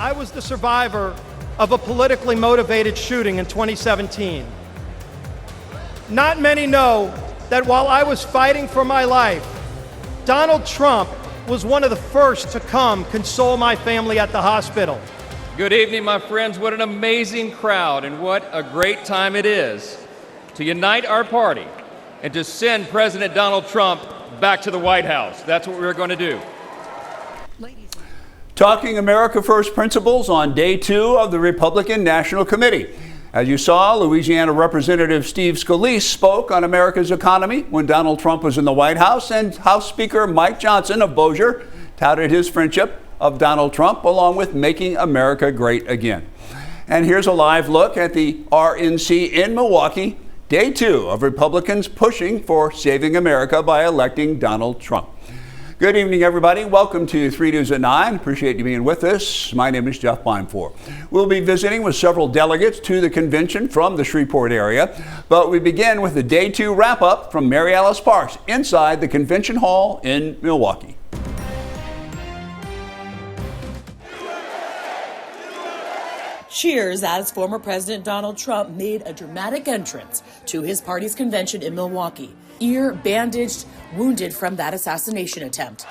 I was the survivor of a politically motivated shooting in 2017. Not many know that while I was fighting for my life, Donald Trump was one of the first to come console my family at the hospital. Good evening, my friends. What an amazing crowd, and what a great time it is to unite our party and to send President Donald Trump back to the White House. That's what we're going to do. Talking America First principles on day 2 of the Republican National Committee. As you saw, Louisiana Representative Steve Scalise spoke on America's economy when Donald Trump was in the White House, and House Speaker Mike Johnson of Bossier touted his friendship of Donald Trump along with making America great again. And here's a live look at the RNC in Milwaukee, day 2 of Republicans pushing for saving America by electing Donald Trump. Good evening, everybody. Welcome to 3 News at 9. Appreciate you being with us. My name is Jeff Binefor. We'll be visiting with several delegates to the convention from the Shreveport area, but we begin with the day 2 wrap-up from Mary Alice Parks inside the convention hall in Milwaukee. Cheers as former President Donald Trump made a dramatic entrance to his party's convention in Milwaukee, ear bandaged, wounded from that assassination attempt.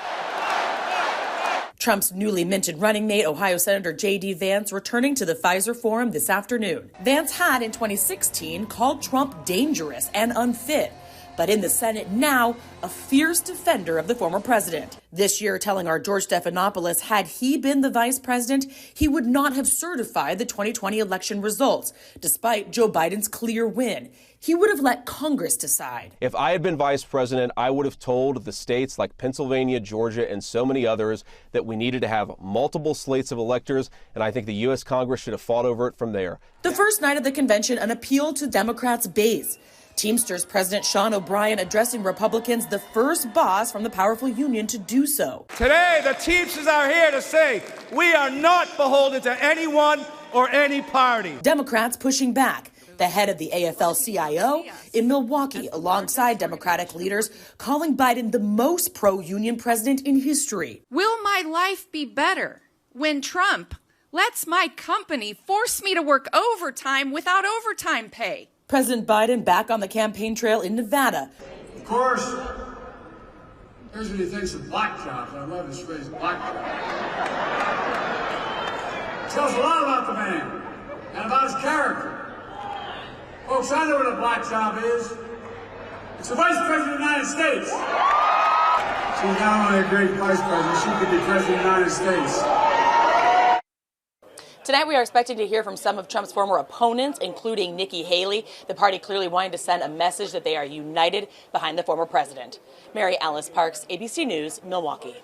Trump's newly minted running mate, Ohio Senator J.D. Vance, returning to the Pfizer Forum this afternoon. Vance had in 2016 called Trump dangerous and unfit, but in the Senate now, a fierce defender of the former president. This year telling our George Stephanopoulos had he been the vice president, he would not have certified the 2020 election results, despite Joe Biden's clear win. He would have let Congress decide. If I had been vice president, I would have told the states like Pennsylvania, Georgia, and so many others that we needed to have multiple slates of electors, and I think the U.S. Congress should have fought over it from there. The first night of the convention, an appeal to Democrats' base. Teamsters President Sean O'Brien addressing Republicans, the first boss from the powerful union to do so. Today, the Teamsters are here to say we are not beholden to anyone or any party. Democrats pushing back. The head of the AFL-CIO in Milwaukee, alongside Democratic leaders, calling Biden the most pro-union president in history. Will my life be better when Trump lets my company force me to work overtime without overtime pay? President Biden back on the campaign trail in Nevada. Of course, here's what he thinks of black jobs. I love this phrase, black jobs. Tells a lot about the man and about his character. Folks, I know what a black job is. It's the Vice President of the United States. She's not only a great Vice President, she could be President of the United States. Tonight we are expecting to hear from some of Trump's former opponents, including Nikki Haley, the party clearly wanting to send a message that they are united behind the former president. Mary Alice Parks, ABC News, Milwaukee.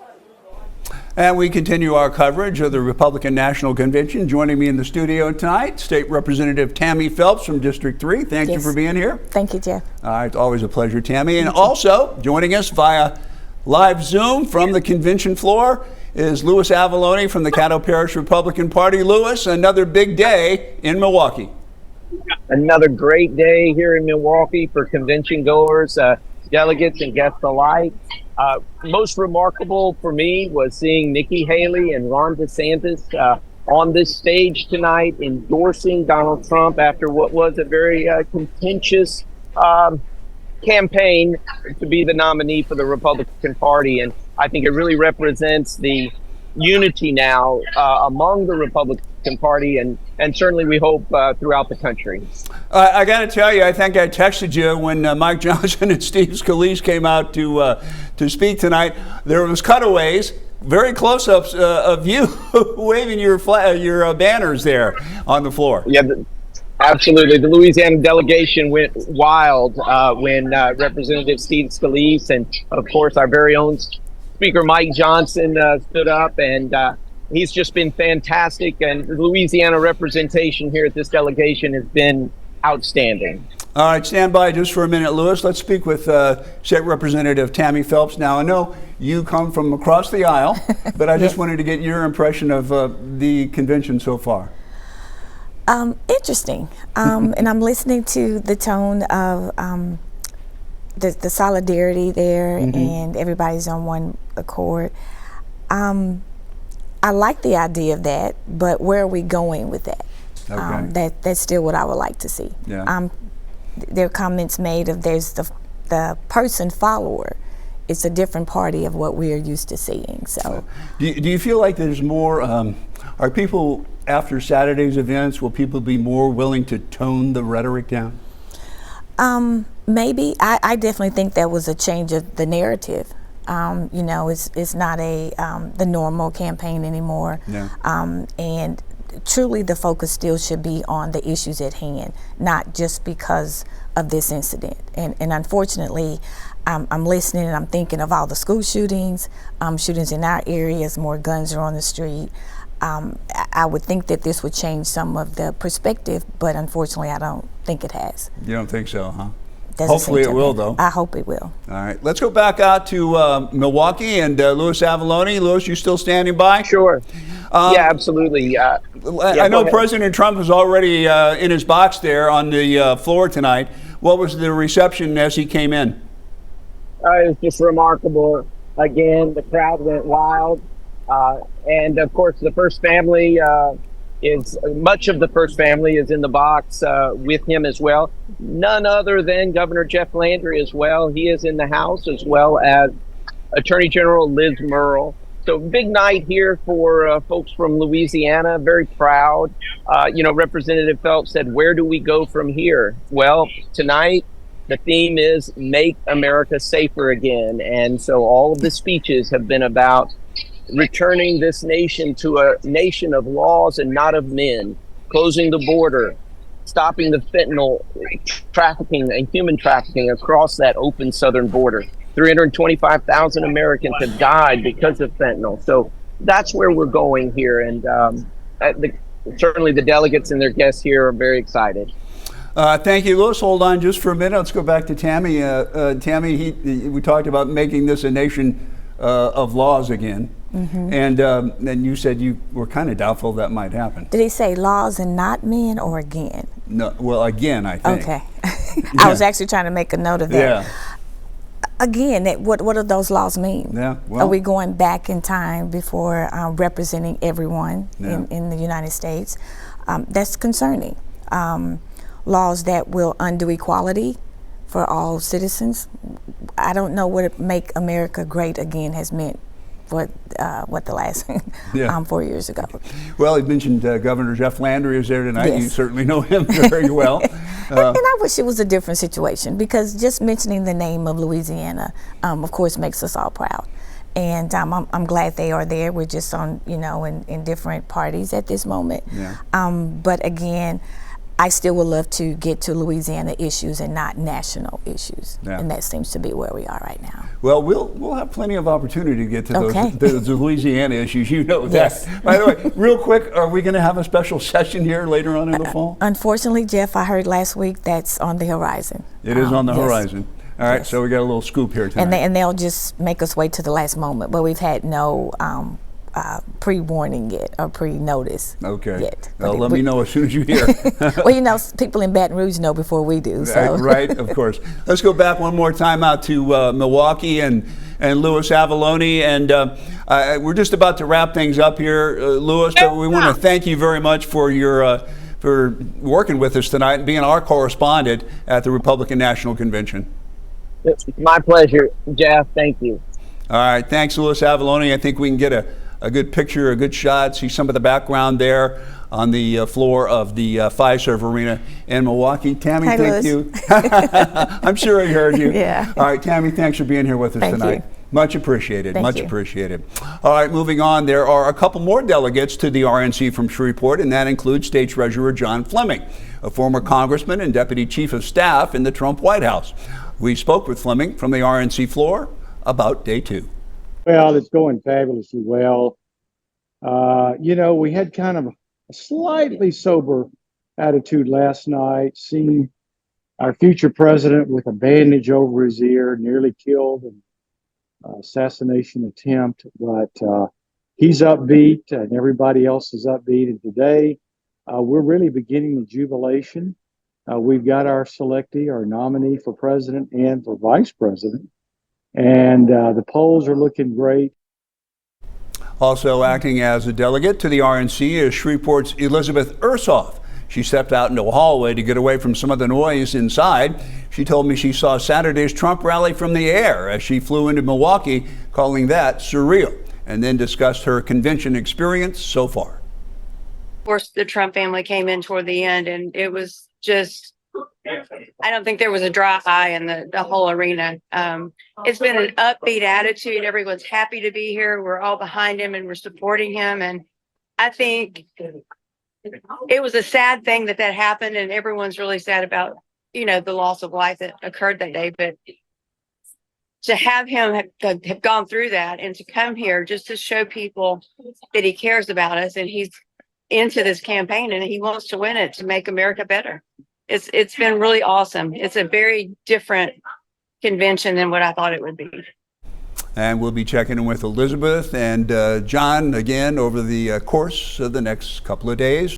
And we continue our coverage of the Republican National Convention. Joining me in the studio tonight, State Representative Tammy Phelps from District 3. Thank you for being here. Thank you, Jeff. All right, it's always a pleasure, Tammy. And also joining us via live Zoom from the convention floor is Louis Avalone from the Caddo Parish Republican Party. Louis, another big day in Milwaukee. Another great day here in Milwaukee for convention goers, delegates and guests alike. Most remarkable for me was seeing Nikki Haley and Ron DeSantis on this stage tonight endorsing Donald Trump after what was a very contentious campaign to be the nominee for the Republican Party. And I think it really represents the unity now among the Republican Party and certainly we hope throughout the country. I got to tell you, I think I texted you when Mike Johnson and Steve Scalise came out to speak tonight. There was cutaways, very close-ups of you waving your banners there on the floor. Yeah, absolutely. The Louisiana delegation went wild when Representative Steve Scalise and, of course, our very own Speaker Mike Johnson stood up, and he's just been fantastic. And the Louisiana representation here at this delegation has been outstanding. All right, stand by just for a minute, Louis. Let's speak with State Representative Tammy Phelps. Now, I know you come from across the aisle, but I just wanted to get your impression of the convention so far. Interesting. And I'm listening to the tone of the solidarity there, and everybody's on one accord. I like the idea of that, but where are we going with that? Okay. That's still what I would like to see. Yeah. There are comments made of there's the person follower. It's a different party of what we are used to seeing. So, do you feel like there's more? Are people after Saturday's events? Will people be more willing to tone the rhetoric down? Maybe. I definitely think that was a change of the narrative. You know, it's not the normal campaign anymore. Yeah. And truly the focus still should be on the issues at hand, not just because of this incident. And unfortunately, I'm listening and I'm thinking of all the school shootings, shootings in our areas, more guns are on the street. I would think that this would change some of the perspective, but unfortunately I don't think it has. You don't think so, huh? Doesn't Hopefully seem it to will, be. though. I hope it will. All right, let's go back out to Milwaukee and Louis Avallone. Louis, you still standing by? Sure. Yeah, absolutely. I know President Trump is already in his box there on the floor tonight. What was the reception as he came in? It was just remarkable. Again, the crowd went wild. And of course, the first family much of the first family is in the box with him as well. None other than Governor Jeff Landry as well. He is in the house, as well as Attorney General Liz Murrill. So big night here for folks from Louisiana. Very proud. Representative Phelps said, "Where do we go from here?" Well, tonight the theme is "Make America Safer Again," and so all of the speeches have been about returning this nation to a nation of laws and not of men, closing the border, stopping the fentanyl trafficking and human trafficking across that open southern border. 325,000 Americans have died because of fentanyl. So that's where we're going here. And certainly the delegates and their guests here are very excited. Thank you, Louis. Hold on just for a minute. Let's go back to Tammy. Tammy, we talked about making this a nation of laws again. Mm-hmm. And then you said you were kind of doubtful that might happen. Did he say laws and not men, or again? No, well, again, I think. Okay. I was actually trying to make a note of that. Yeah. Again, what do those laws mean? Yeah. Well, are we going back in time before representing everyone in the United States? That's concerning. Laws that will undo equality for all citizens. I don't know what Make America Great Again has meant for what the last 4 years ago. Well, he mentioned Governor Jeff Landry is there tonight. Yes. You certainly know him very well. And I wish it was a different situation, because just mentioning the name of Louisiana, of course, makes us all proud. And I'm glad they are there. We're just on, in different parties at this moment. Yeah. But again, I still would love to get to Louisiana issues and not national issues, and that seems to be where we are right now. Well, we'll have plenty of opportunity to get to those Louisiana issues. You know that. Yes. By the way, real quick, are we going to have a special session here later on in the fall? Unfortunately, Jeff, I heard last week that's on the horizon. It is on the horizon. All right, so we got a little scoop here tonight. And they'll just make us wait to the last moment, but we've had no pre-warning yet or pre-notice yet. Well, let me know as soon as you hear. Well, people in Baton Rouge know before we do. So. Right, of course. Let's go back one more time out to Milwaukee and Louis Avallone. And we're just about to wrap things up here, Louis, but we want to thank you very much for your for working with us tonight and being our correspondent at the Republican National Convention. It's my pleasure, Jeff. Thank you. All right. Thanks, Louis Avallone. I think we can get a good picture, a good shot, see some of the background there on the floor of the Fiserv Arena in Milwaukee. Tammy, Hi, thank Louis. you. I'm sure I heard you. Yeah. All right, Tammy, thanks for being here with us tonight. You. Much appreciated. Thank Much you. appreciated. All right, moving on. There are a couple more delegates to the RNC from Shreveport, and that includes State Treasurer John Fleming, a former congressman and deputy chief of staff in the Trump White House. We spoke with Fleming from the RNC floor about day two. Well, it's going fabulously well. We had kind of a slightly sober attitude last night, seeing our future president with a bandage over his ear, nearly killed in an assassination attempt. But he's upbeat and everybody else is upbeat. And today, we're really beginning the jubilation. We've got our selectee, our nominee for president and for vice president. And the polls are looking great. Also acting as a delegate to the RNC is Shreveport's Elizabeth Ursoff. She stepped out into a hallway to get away from some of the noise inside. She told me she saw Saturday's Trump rally from the air as she flew into Milwaukee, calling that surreal, and then discussed her convention experience so far. Of course, the Trump family came in toward the end, and it was just, I don't think there was a dry eye in the whole arena. It's been an upbeat attitude. Everyone's happy to be here. We're all behind him and we're supporting him. And I think it was a sad thing that happened, and everyone's really sad about, the loss of life that occurred that day. But to have him have gone through that and to come here just to show people that he cares about us and he's into this campaign and he wants to win it to make America better. It's been really awesome. It's a very different convention than what I thought it would be. And we'll be checking in with Elizabeth and John again over the course of the next couple of days.